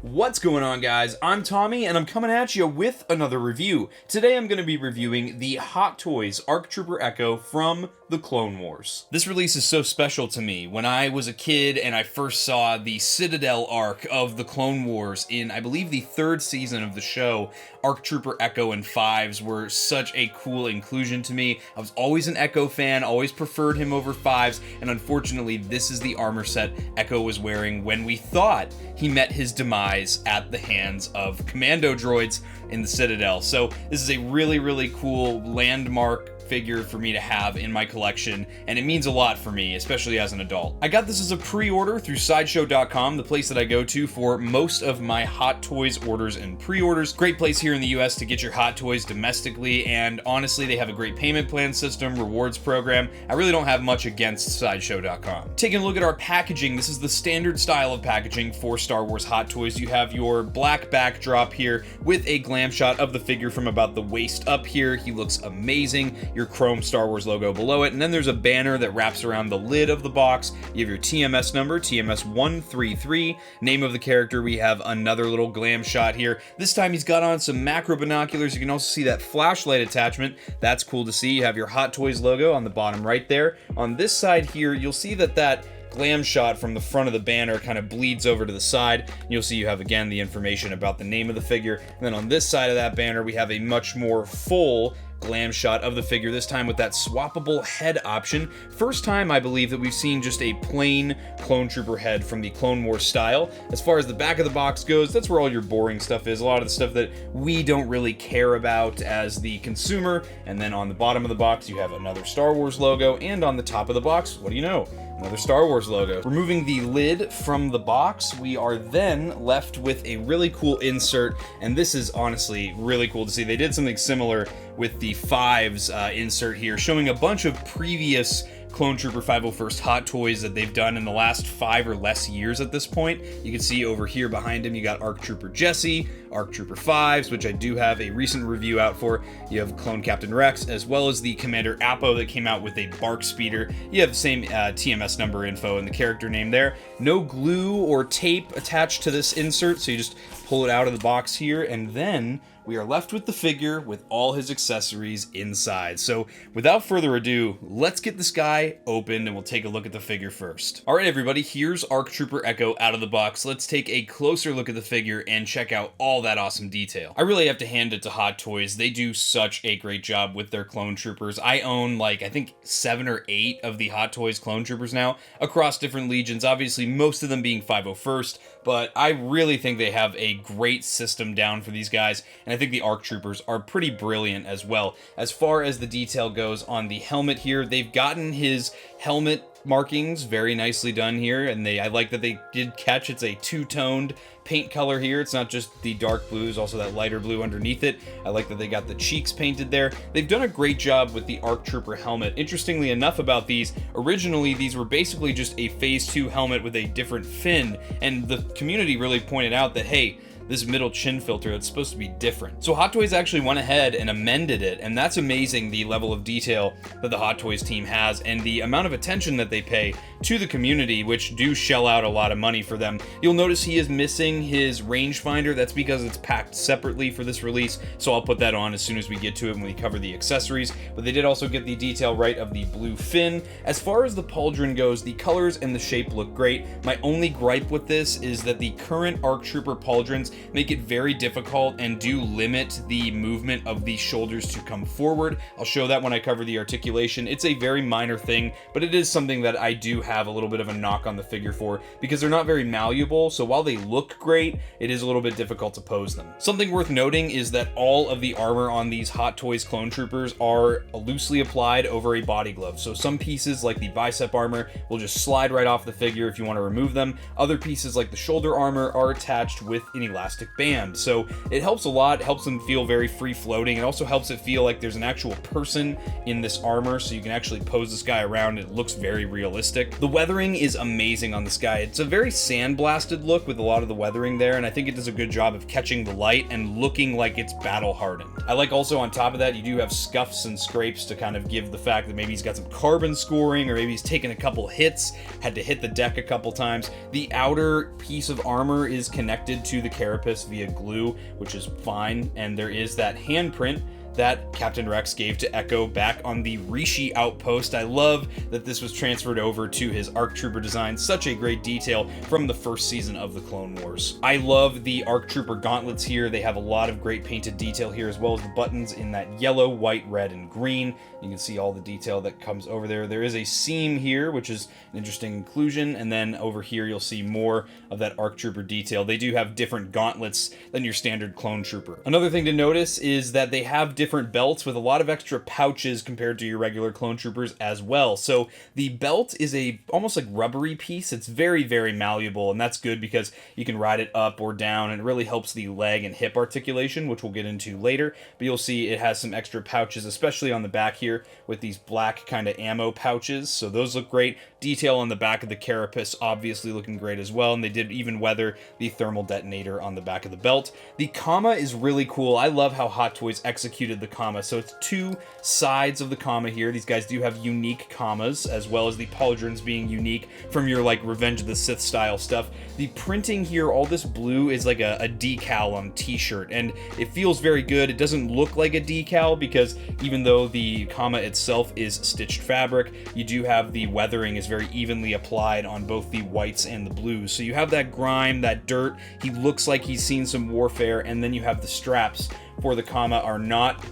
What's going on, guys? I'm Tommy, and I'm coming at you with another review. Today I'm going to be reviewing the Hot Toys ARC Trooper Echo from the Clone Wars. This release is so special to me. When I was a kid and I first saw the Citadel arc of the Clone Wars in, I believe, the 3rd season of the show, ARC Trooper Echo and Fives were such a cool inclusion to me. I was always an Echo fan, always preferred him over Fives, and unfortunately this is the armor set Echo was wearing when we thought he met his demise at the hands of commando droids in the Citadel. So this is a really, really cool landmark figure for me to have in my collection, and it means a lot for me, especially as an adult. I got this as a pre-order through Sideshow.com, the place that I go to for most of my Hot Toys orders and pre-orders. Great place here in the US to get your Hot Toys domestically, and honestly, they have a great payment plan system, rewards program. I really don't have much against Sideshow.com. Taking a look at our packaging, this is the standard style of packaging for Star Wars Hot Toys. You have your black backdrop here with a glam shot of the figure from about the waist up here. He looks amazing. Your chrome Star Wars logo below it, and then there's a banner that wraps around the lid of the box. You have your TMS number, TMS 133, name of the character. We have another little glam shot here. This time he's got on some macro binoculars. You can also see that flashlight attachment. That's cool to see. You have your Hot Toys logo on the bottom right there. On this side here, you'll see that glam shot from the front of the banner kind of bleeds over to the side. You'll see you have, again, the information about the name of the figure. And then on this side of that banner, we have a much more full glam shot of the figure, this time with that swappable head option. First time, I believe, that we've seen just a plain Clone Trooper head from the Clone Wars style. As far as the back of the box goes, that's where all your boring stuff is, a lot of the stuff that we don't really care about as the consumer. And then on the bottom of the box, you have another Star Wars logo, and on the top of the box, what do you know? Another Star Wars logo. Removing the lid from the box, we are then left with a really cool insert, and this is honestly really cool to see. They did something similar with the Fives insert here, showing a bunch of previous Clone Trooper 501st Hot Toys that they've done in the last 5 or less years at this point. You can see over here behind him, you got ARC Trooper Jesse, ARC Trooper Fives, which I do have a recent review out for. You have Clone Captain Rex, as well as the Commander Appo that came out with a Bark Speeder. You have the same TMS number info and the character name there. No glue or tape attached to this insert, so you just pull it out of the box here, and then we are left with the figure with all his accessories inside. So without further ado, let's get this guy opened and we'll take a look at the figure first. All right, everybody, here's ARC Trooper Echo out of the box. Let's take a closer look at the figure and check out all that awesome detail. I really have to hand it to Hot Toys. They do such a great job with their Clone Troopers. I own, I think 7 or 8 of the Hot Toys Clone Troopers now across different legions, obviously most of them being 501st, but I really think they have a great system down for these guys, and I think the ARC Troopers are pretty brilliant as well. As far as the detail goes on the helmet here, they've gotten his helmet markings very nicely done here, and I like that they did catch it's a two-toned paint color here. It's not just the dark blues, also that lighter blue underneath it. I like that they got the cheeks painted there. They've done a great job with the ARC Trooper helmet. Interestingly enough about these, originally these were basically just a Phase 2 helmet with a different fin, and the community really pointed out that, hey, this middle chin filter, that's supposed to be different. So Hot Toys actually went ahead and amended it, and that's amazing, the level of detail that the Hot Toys team has and the amount of attention that they pay to the community, which do shell out a lot of money for them. You'll notice he is missing his rangefinder. That's because it's packed separately for this release, so I'll put that on as soon as we get to it when we cover the accessories. But they did also get the detail right of the blue fin. As far as the pauldron goes, the colors and the shape look great. My only gripe with this is that the current ARC Trooper pauldrons make it very difficult and do limit the movement of the shoulders to come forward. I'll show that when I cover the articulation. It's a very minor thing, but it is something that I do have a little bit of a knock on the figure for, because they're not very malleable, so while they look great, it is a little bit difficult to pose them. Something worth noting is that all of the armor on these Hot Toys Clone Troopers are loosely applied over a body glove, so some pieces like the bicep armor will just slide right off the figure if you want to remove them. Other pieces like the shoulder armor are attached with an elastic elastic band. So it helps a lot. It helps them feel very free floating. It also helps it feel like there's an actual person in this armor, so you can actually pose this guy around. It looks very realistic. The weathering is amazing on this guy. It's a very sandblasted look with a lot of the weathering there, and I think it does a good job of catching the light and looking like it's battle hardened. I like also on top of that, you do have scuffs and scrapes to kind of give the fact that maybe he's got some carbon scoring, or maybe he's taken a couple hits, had to hit the deck a couple times. The outer piece of armor is connected to the carapace via glue, which is fine, and there is that handprint that Captain Rex gave to Echo back on the Rishi outpost. I love that this was transferred over to his ARC Trooper design. Such a great detail from the first season of the Clone Wars. I love the ARC Trooper gauntlets here. They have a lot of great painted detail here, as well as the buttons in that yellow, white, red, and green. You can see all the detail that comes over there. There is a seam here, which is an interesting inclusion, and then over here you'll see more of that ARC Trooper detail. They do have different gauntlets than your standard Clone Trooper. Another thing to notice is that they have different belts with a lot of extra pouches compared to your regular Clone Troopers as well. So the belt is a almost like rubbery piece. It's very, very malleable, and that's good because you can ride it up or down, and it really helps the leg and hip articulation, which we'll get into later. But you'll see it has some extra pouches, especially on the back here with these black kind of ammo pouches. So those look great. Detail on the back of the carapace obviously looking great as well, and they did even weather the thermal detonator on the back of the belt. The comma is really cool. I love how Hot Toys executed the comma. So it's two sides of the comma here. These guys do have unique commas, as well as the pauldrons being unique from your like Revenge of the Sith style stuff. The printing here, all this blue is like a decal on t-shirt, and it feels very good. It doesn't look like a decal because even though the comma itself is stitched fabric, you do have the weathering is very evenly applied on both the whites and the blues. So you have that grime, that dirt. He looks like he's seen some warfare, and then you have the straps for the comma are not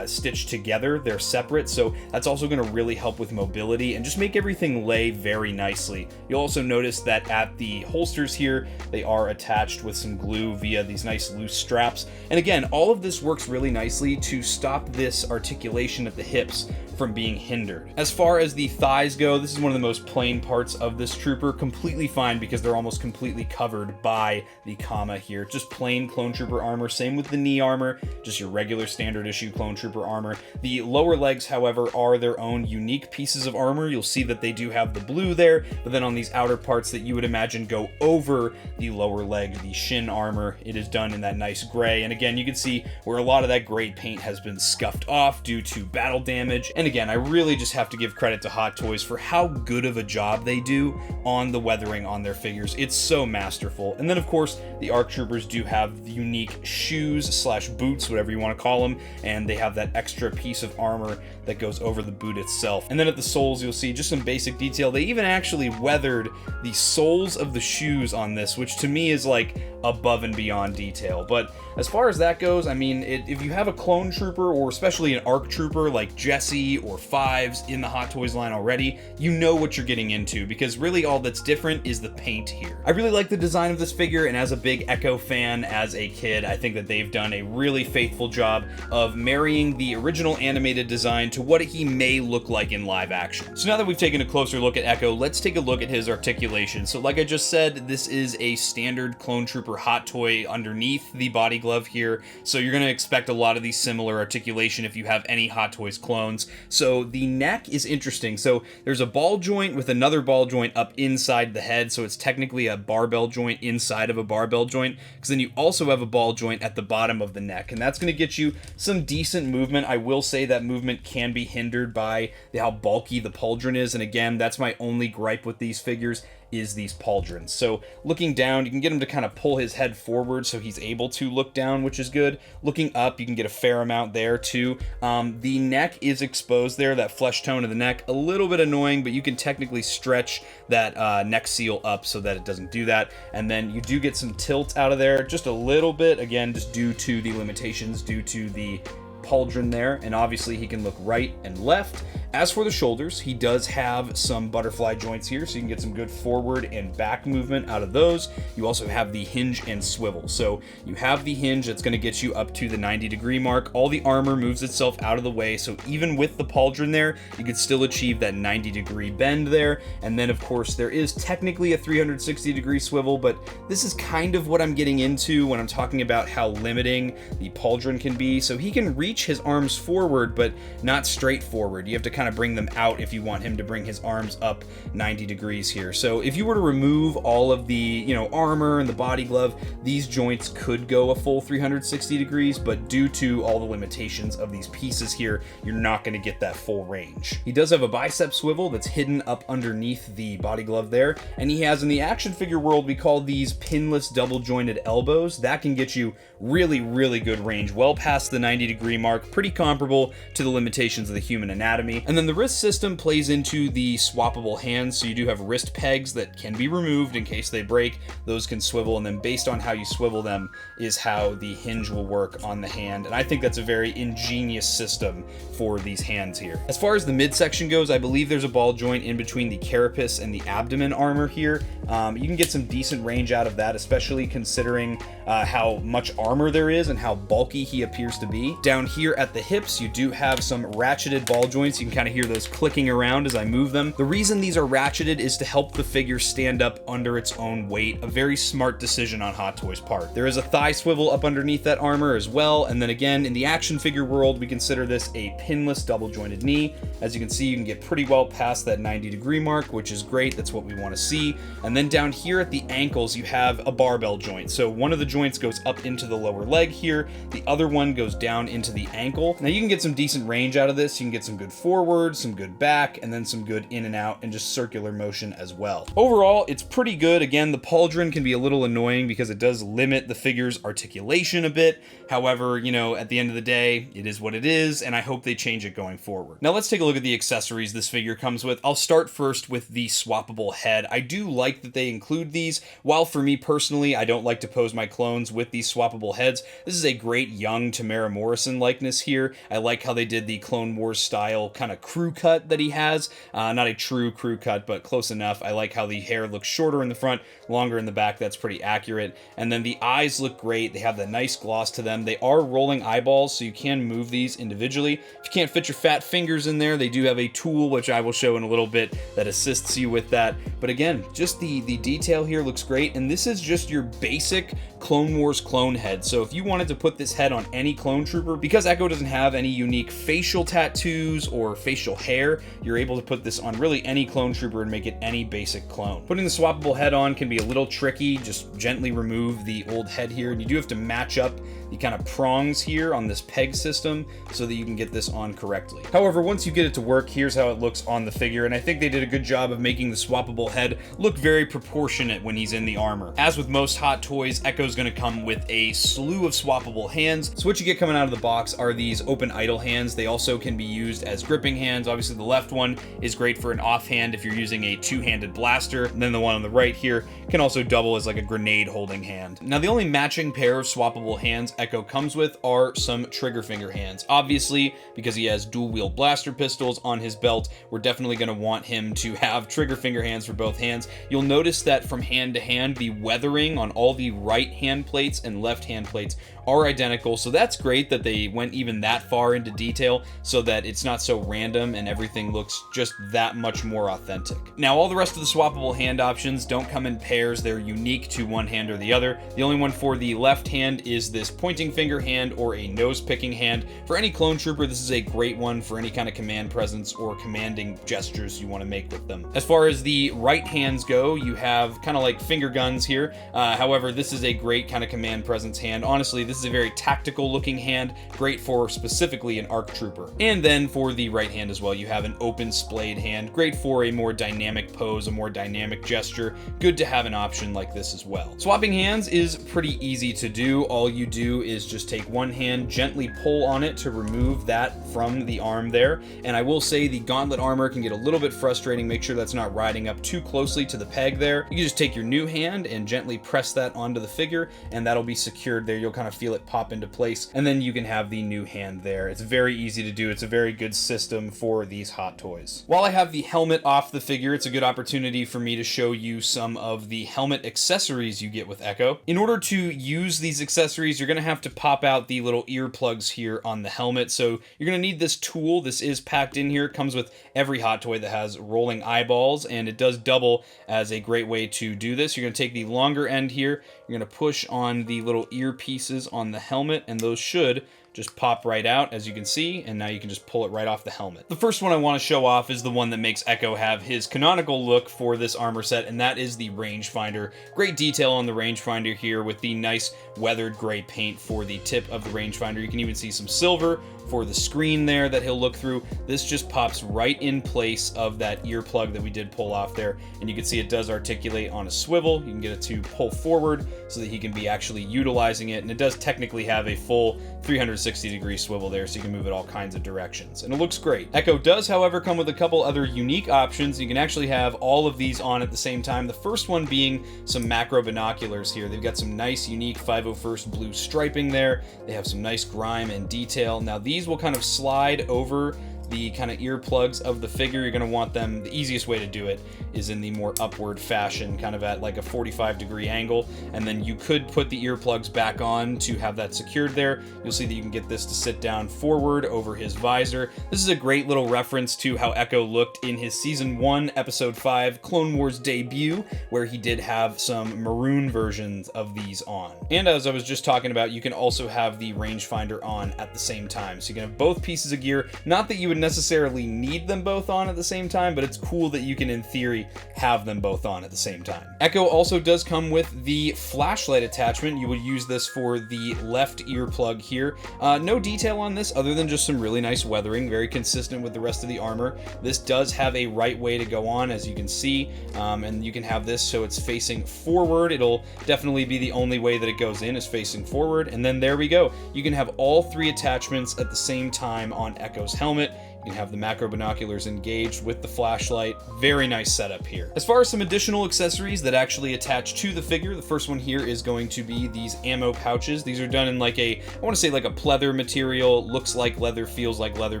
stitched together. They're separate, so that's also going to really help with mobility and just make everything lay very nicely. You'll also notice that at the holsters here, they are attached with some glue via these nice loose straps. And again, all of this works really nicely to stop this articulation at the hips from being hindered. As far as the thighs go, this is one of the most plain parts of this trooper. Completely fine because they're almost completely covered by the comma here. Just plain Clone Trooper armor. Same with the knee armor, just your regular standard issue Clone Trooper armor. The lower legs, however, are their own unique pieces of armor. You'll see that they do have the blue there, but then on these outer parts that you would imagine go over the lower leg, the shin armor, it is done in that nice gray. And again, you can see where a lot of that gray paint has been scuffed off due to battle damage. And again, I really just have to give credit to Hot Toys for how good of a job they do on the weathering on their figures. It's so masterful. And then of course, the ARC Troopers do have the unique shoes slash boots, whatever you want to call them, and they have that extra piece of armor that goes over the boot itself. And then at the soles, you'll see just some basic detail. They even actually weathered the soles of the shoes on this, which to me is like above and beyond detail. But as far as that goes, I mean, if you have a Clone Trooper, or especially an ARC Trooper like Jesse or Fives in the Hot Toys line already, you know what you're getting into, because really all that's different is the paint here. I really like the design of this figure, and as a big Echo fan as a kid, I think that they've done a really faithful job of marrying the original animated design to what he may look like in live action. So now that we've taken a closer look at Echo, let's take a look at his articulation. So like I just said, this is a standard Clone Trooper Hot Toy underneath the body glove here, so you're going to expect a lot of these similar articulation if you have any Hot Toys clones. So the neck is interesting. So there's a ball joint with another ball joint up inside the head, so it's technically a barbell joint inside of a barbell joint, because then you also have a ball joint at the bottom of the neck, and that's going to get you some decent movement. I will say that movement can be hindered by how bulky the pauldron is, and again, that's my only gripe with these figures, is these pauldrons. So looking down, you can get him to kind of pull his head forward so he's able to look down, which is good. Looking up, you can get a fair amount there too. The neck is exposed there, that flesh tone of the neck, a little bit annoying, but you can technically stretch that neck seal up so that it doesn't do that. And then you do get some tilt out of there, just a little bit, again, just due to the limitations, due to the pauldron there, and obviously he can look right and left. As for the shoulders, he does have some butterfly joints here, so you can get some good forward and back movement out of those. You also have the hinge and swivel. So you have the hinge that's going to get you up to the 90-degree mark. All the armor moves itself out of the way, so even with the pauldron there, you could still achieve that 90-degree bend there. And then, of course, there is technically a 360-degree swivel, but this is kind of what I'm getting into when I'm talking about how limiting the pauldron can be. So he can reach his arms forward, but not straight forward. You have to kind of bring them out if you want him to bring his arms up 90 degrees here. So if you were to remove all of the, armor and the body glove, these joints could go a full 360 degrees, but due to all the limitations of these pieces here, you're not going to get that full range. He does have a bicep swivel that's hidden up underneath the body glove there, and he has, in the action figure world, we call these pinless double jointed elbows. That can get you really, really good range, well past the 90-degree mark, pretty comparable to the limitations of the human anatomy. And then the wrist system plays into the swappable hands, so you do have wrist pegs that can be removed in case they break. Those can swivel, and then based on how you swivel them is how the hinge will work on the hand, and I think that's a very ingenious system for these hands here. As far as the midsection goes, I believe there's a ball joint in between the carapace and the abdomen armor here. You can get some decent range out of that, especially considering how much armor there is and how bulky he appears to be. Down here at the hips, you do have some ratcheted ball joints. You can kind of hear those clicking around as I move them. The reason these are ratcheted is to help the figure stand up under its own weight. A very smart decision on Hot Toys' part. There is a thigh swivel up underneath that armor as well, and then again, in the action figure world, we consider this a pinless double jointed knee. As you can see, you can get pretty well past that 90-degree mark, which is great. That's what we want to see. And then down here at the ankles, you have a barbell joint. So one of the joints goes up into the lower leg here, the other one goes down into the ankle. Now you can get some decent range out of this. You can get some good forward, some good back, and then some good in and out and just circular motion as well. Overall, it's pretty good. Again, the pauldron can be a little annoying because it does limit the figure's articulation a bit. However, at the end of the day, it is what it is, and I hope they change it going forward. Now let's take a look at the accessories this figure comes with. I'll start first with the swappable head. I do like that they include these. While for me personally, I don't like to pose my clones with these swappable heads, this is a great young Tamara Morrison likeness here. I like how they did the Clone Wars style kind of crew cut that he has. Not a true crew cut, but close enough. I like how the hair looks shorter in the front, longer in the back. That's pretty accurate. And then the eyes look great. They have the nice gloss to them. They are rolling eyeballs, so you can move these individually. If you can't fit your fat fingers in there, they do have a tool, which I will show in a little bit, that assists you with that. But again, just the detail here looks great, and this is just your basic Clone Wars clone head. So if you wanted to put this head on any clone trooper, because Echo doesn't have any unique facial tattoos or facial hair, you're able to put this on really any clone trooper and make it any basic clone. Putting the swappable head on can be a little tricky. Just gently remove the old head here, and you do have to match up the kind of prongs here on this peg system so that you can get this on correctly. However, once you get it to work, here's how it looks on the figure, and I think they did a good job of making the swappable head look very proportionate when he's in the armor. As with most Hot Toys, Echo's going to come with a slew of swappable hands. So what you get coming out of the box are these open idle hands. They also can be used as gripping hands. Obviously, the left one is great for an offhand if you're using a two-handed blaster, and then the one on the right here can also double as like a grenade holding hand. Now, the only matching pair of swappable hands Echo comes with are some trigger finger hands. Obviously, because he has dual wield blaster pistols on his belt, we're definitely going to want him to have trigger finger hands for both hands. You'll notice that from hand to hand, the weathering on all the right hand plates and left hand plates are identical, so that's great that they went even that far into detail so that it's not so random and everything looks just that much more authentic. Now, all the rest of the swappable hand options don't come in pairs. They're unique to one hand or the other. The only one for the left hand is this pointing finger hand or a nose picking hand. For any clone trooper, this is a great one for any kind of command presence or commanding gestures you want to make with them. As far as the right hands go, you have kind of like finger guns here. However, this is a great kind of command presence hand. Honestly, this is a very tactical looking hand, great for specifically an ARC trooper. And then for the right hand as well, you have an open splayed hand, great for a more dynamic pose, a more dynamic gesture. Good to have an option like this as well. Swapping hands is pretty easy to do. All you do is just take one hand, gently pull on it to remove that from the arm there. And I will say the gauntlet armor can get a little bit frustrating. Make sure that's not riding up too closely to the peg there. You can just take your new hand and gently press that onto the figure, and that'll be secured there. You'll kind of feel it pop into place, and then you can have the new hand there. It's very easy to do. It's a very good system for these Hot Toys. While I have the helmet off the figure, it's a good opportunity for me to show you some of the helmet accessories you get with Echo. In order to use these accessories, you're going to have to pop out the little earplugs here on the helmet. So you're going to need this tool. This is packed in here. It comes with every Hot Toy that has rolling eyeballs, and it does double as a great way to do this. You're going to take the longer end here. You're going to push on the little earpieces on the helmet, and those should just pop right out, as you can see, and now you can just pull it right off the helmet. The first one I want to show off is the one that makes Echo have his canonical look for this armor set, and that is the rangefinder. Great detail on the rangefinder here with the nice weathered gray paint for the tip of the rangefinder. You can even see some silver for the screen there that he'll look through. This just pops right in place of that earplug that we did pull off there, and you can see it does articulate on a swivel. You can get it to pull forward so that he can be actually utilizing it, and it does technically have a full 360-degree swivel there, so you can move it all kinds of directions, and it looks great. Echo does, however, come with a couple other unique options. You can actually have all of these on at the same time. The first one being some macro binoculars here. They've got some nice, unique 501st blue striping there. They have some nice grime and detail. Now, these will kind of slide over the kind of earplugs of the figure. You're going to want them, the easiest way to do it is in the more upward fashion, kind of at like a 45-degree angle, and then you could put the earplugs back on to have that secured there. You'll see that you can get this to sit down forward over his visor. This is a great little reference to how Echo looked in his Season 1, Episode 5 Clone Wars debut, where he did have some maroon versions of these on. And as I was just talking about, you can also have the rangefinder on at the same time. So you can have both pieces of gear. Not that you would necessarily need them both on at the same time, but it's cool that you can, in theory, have them both on at the same time. Echo also does come with the flashlight attachment. You would use this for the left earplug here. No detail on this other than just some really nice weathering, very consistent with the rest of the armor. This does have a right way to go on, as you can see, and you can have this so it's facing forward. It'll definitely be the only way that it goes in, is facing forward, and then there we go. You can have all three attachments at the same time on Echo's helmet. You can have the macro binoculars engaged with the flashlight. Very nice setup here. As far as some additional accessories that actually attach to the figure, the first one here is going to be these ammo pouches. These are done in like a, I want to say like a pleather material. Looks like leather, feels like leather,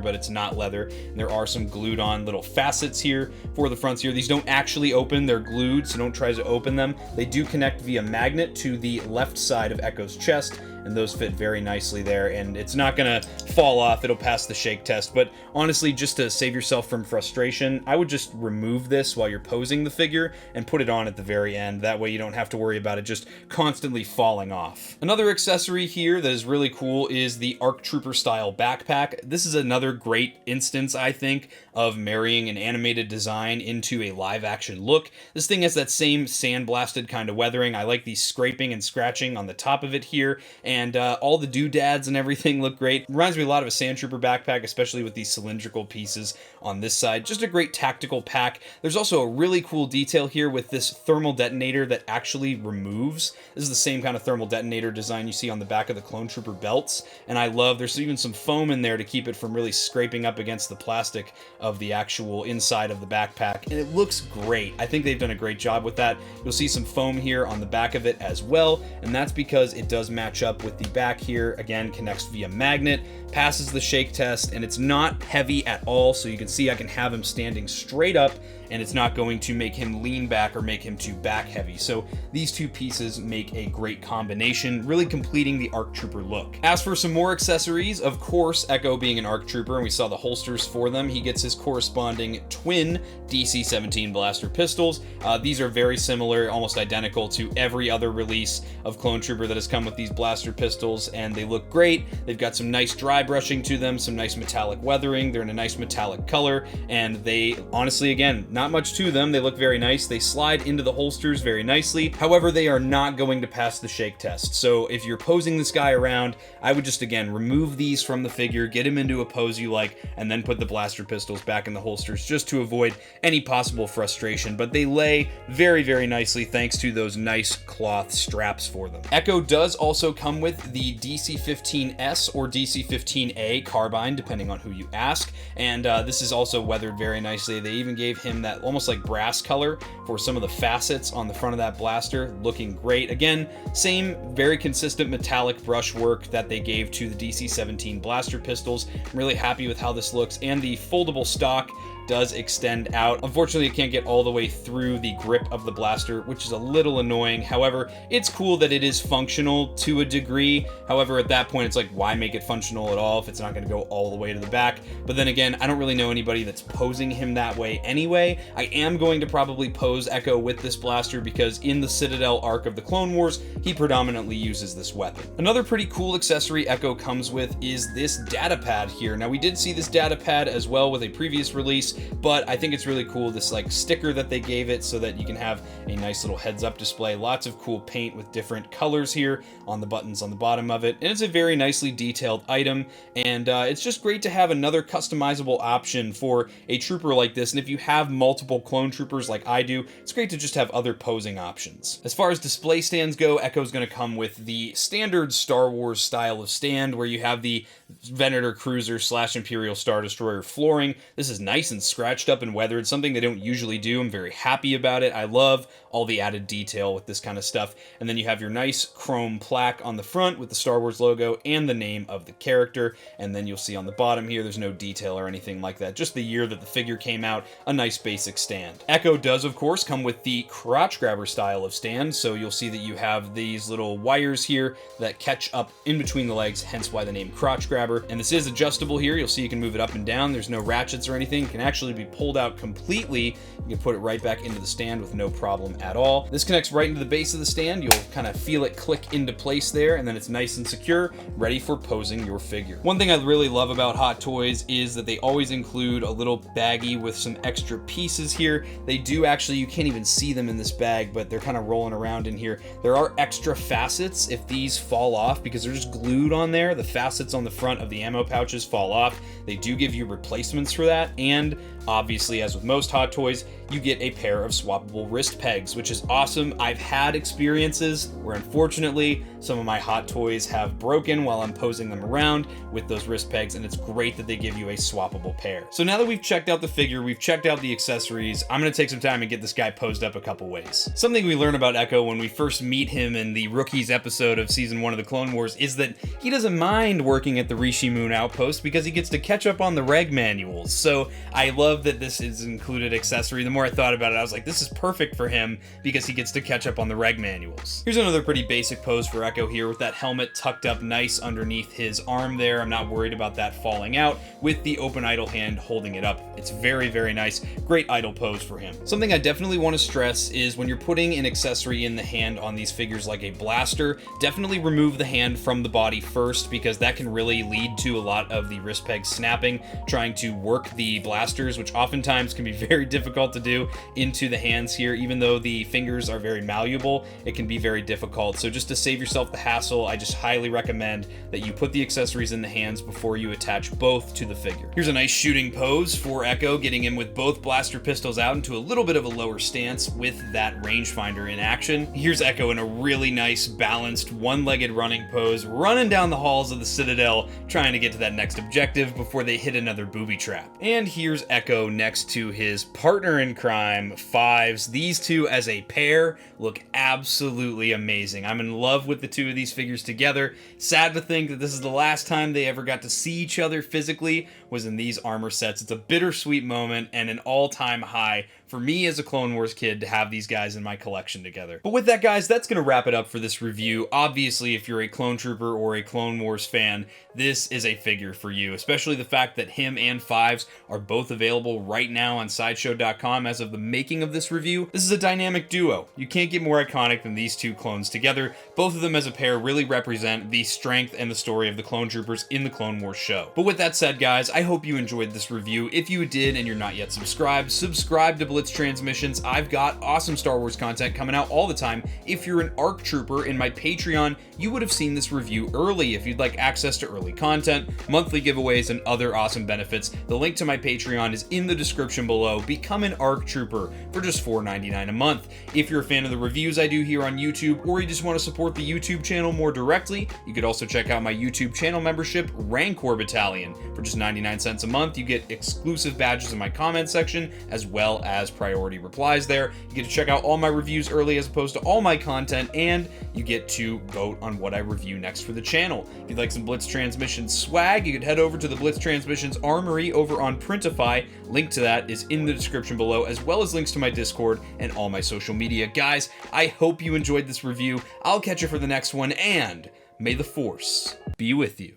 but it's not leather. And there are some glued on little facets here for the fronts here. These don't actually open, they're glued, so don't try to open them. They do connect via magnet to the left side of Echo's chest, and those fit very nicely there, and it's not gonna fall off. It'll pass the shake test, but honestly, just to save yourself from frustration, I would just remove this while you're posing the figure and put it on at the very end. That way you don't have to worry about it just constantly falling off. Another accessory here that is really cool is the ARC Trooper style backpack. This is another great instance, I think, of marrying an animated design into a live action look. This thing has that same sandblasted kind of weathering. I like the scraping and scratching on the top of it here, and all the doodads and everything look great. Reminds me a lot of a Sand Trooper backpack, especially with these cylindrical pieces on this side. Just a great tactical pack. There's also a really cool detail here with this thermal detonator that actually removes. This is the same kind of thermal detonator design you see on the back of the Clone Trooper belts, and I love, there's even some foam in there to keep it from really scraping up against the plastic of the actual inside of the backpack, and it looks great. I think they've done a great job with that. You'll see some foam here on the back of it as well, and that's because it does match up with the back here. Again, connects via magnet, passes the shake test, and it's not heavy at all, so you can see I can have him standing straight up, and it's not going to make him lean back or make him too back heavy. So these two pieces make a great combination, really completing the ARC Trooper look. As for some more accessories, of course, Echo being an ARC Trooper, and we saw the holsters for them, he gets his corresponding twin DC-17 blaster pistols. These are very similar, almost identical to every other release of Clone Trooper that has come with these blaster pistols, and they look great. They've got some nice dry brushing to them, some nice metallic weathering. They're in a nice metallic color, and they honestly, again, not much to them. They look very nice. They slide into the holsters very nicely. However, they are not going to pass the shake test. So if you're posing this guy around, I would just, again, remove these from the figure, get him into a pose you like, and then put the blaster pistols back in the holsters just to avoid any possible frustration. But they lay very, very nicely thanks to those nice cloth straps for them. Echo does also come with the DC-15S or DC-15A carbine, depending on who you ask. And this is also weathered very nicely. They even gave him that almost like brass color for some of the facets on the front of that blaster, looking great. Again, same very consistent metallic brushwork that they gave to the DC-17 blaster pistols. I'm really happy with how this looks, and the foldable stock does extend out. Unfortunately, it can't get all the way through the grip of the blaster, which is a little annoying. However, it's cool that it is functional to a degree. However, at that point, it's like, why make it functional at all if it's not going to go all the way to the back? But then again, I don't really know anybody that's posing him that way anyway. I am going to probably pose Echo with this blaster because in the Citadel arc of the Clone Wars, he predominantly uses this weapon. Another pretty cool accessory Echo comes with is this data pad here. Now, we did see this data pad as well with a previous release, but I think it's really cool, this like sticker that they gave it so that you can have a nice little heads-up display. Lots of cool paint with different colors here on the buttons on the bottom of it, and it's a very nicely detailed item, and it's just great to have another customizable option for a trooper like this. And if you have multiple clone troopers like I do, it's great to just have other posing options. As far as display stands go, Echo's going to come with the standard Star Wars style of stand where you have the Venator Cruiser / Imperial Star Destroyer flooring. This is nice and scratched up and weathered, something they don't usually do. I'm very happy about it. I love all the added detail with this kind of stuff. And then you have your nice chrome plaque on the front with the Star Wars logo and the name of the character. And then you'll see on the bottom here, there's no detail or anything like that, just the year that the figure came out, a nice basic stand. Echo does, of course, come with the crotch grabber style of stand. So you'll see that you have these little wires here that catch up in between the legs, hence why the name crotch grabber. And this is adjustable here. You'll see you can move it up and down. There's no ratchets or anything. It can actually be pulled out completely. You can put it right back into the stand with no problem at all. This connects right into the base of the stand. You'll kind of feel it click into place there, and then it's nice and secure, ready for posing your figure. One thing I really love about Hot Toys is that they always include a little baggie with some extra pieces here. They do actually, you can't even see them in this bag, but they're kind of rolling around in here. There are extra facets if these fall off because they're just glued on there. The facets on the front of the ammo pouches fall off. They do give you replacements for that, and obviously, as with most Hot Toys, you get a pair of swappable wrist pegs, which is awesome. I've had experiences where unfortunately some of my Hot Toys have broken while I'm posing them around with those wrist pegs, and it's great that they give you a swappable pair. So now that we've checked out the figure, we've checked out the accessories, I'm going to take some time and get this guy posed up a couple ways. Something we learn about Echo when we first meet him in the Rookies episode of Season 1 of the Clone Wars is that he doesn't mind working at the Rishi Moon outpost because he gets to catch up on the reg manuals. So I love that this is included accessory. The more I thought about it, I was like, this is perfect for him because he gets to catch up on the reg manuals. Here's another pretty basic pose for Echo here with that helmet tucked up nice underneath his arm there. I'm not worried about that falling out with the open idle hand holding it up. It's very, very nice. Great idle pose for him. Something I definitely want to stress is when you're putting an accessory in the hand on these figures like a blaster, definitely remove the hand from the body first because that can really lead to a lot of the wrist peg snapping, trying to work the blasters, which oftentimes can be very difficult to do, into the hands here. Even though the fingers are very malleable, it can be very difficult. So just to save yourself the hassle, I just highly recommend that you put the accessories in the hands before you attach both to the figure. Here's a nice shooting pose for Echo, getting him with both blaster pistols out into a little bit of a lower stance with that rangefinder in action. Here's Echo in a really nice balanced one-legged running pose, running down the halls of the Citadel, trying to get to that next objective before they hit another booby trap. And here's Echo next to his partner in crime, Fives. These two as a pair look absolutely amazing. I'm in love with the two of these figures together. Sad to think that this is the last time they ever got to see each other physically was in these armor sets. It's a bittersweet moment and an all-time high for me as a Clone Wars kid to have these guys in my collection together. But with that, guys, that's going to wrap it up for this review. Obviously, if you're a Clone Trooper or a Clone Wars fan, this is a figure for you, especially the fact that him and Fives are both available right now on Sideshow.com as of the making of this review. This is a dynamic duo. You can't get more iconic than these two clones together. Both of them as a pair really represent the strength and the story of the Clone Troopers in the Clone Wars show. But with that said, guys, I hope you enjoyed this review. If you did and you're not yet subscribed, subscribe to Blitz Transmissions. I've got awesome Star Wars content coming out all the time. If you're an ARC Trooper in my Patreon, you would have seen this review early if you'd like access to early content, monthly giveaways, and other awesome benefits. The link to my Patreon is in the description below. Become an ARC Trooper for just $4.99 a month. If you're a fan of the reviews I do here on YouTube, or you just want to support the YouTube channel more directly, you could also check out my YouTube channel membership, Rancor Battalion. For just 99 cents a month, you get exclusive badges in my comment section, as well as has priority replies there. You get to check out all my reviews early as opposed to all my content, and you get to vote on what I review next for the channel. If you'd like some Blitz Transmissions swag, you could head over to the Blitz Transmissions Armory over on Printify. Link to that is in the description below, as well as links to my Discord and all my social media. Guys, I hope you enjoyed this review. I'll catch you for the next one, and may the Force be with you.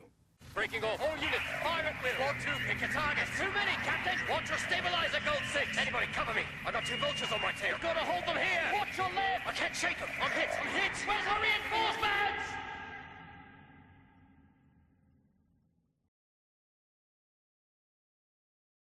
Breaking off all units, fire at will. 1-2, pick your target. Too many, Captain. Watch your stabilizer, Gold 6. Anybody cover me. I got 2 vultures on my tail. You've got to hold them here. Watch your left. I can't shake them. I'm hit. I'm hit. Where's our reinforcement?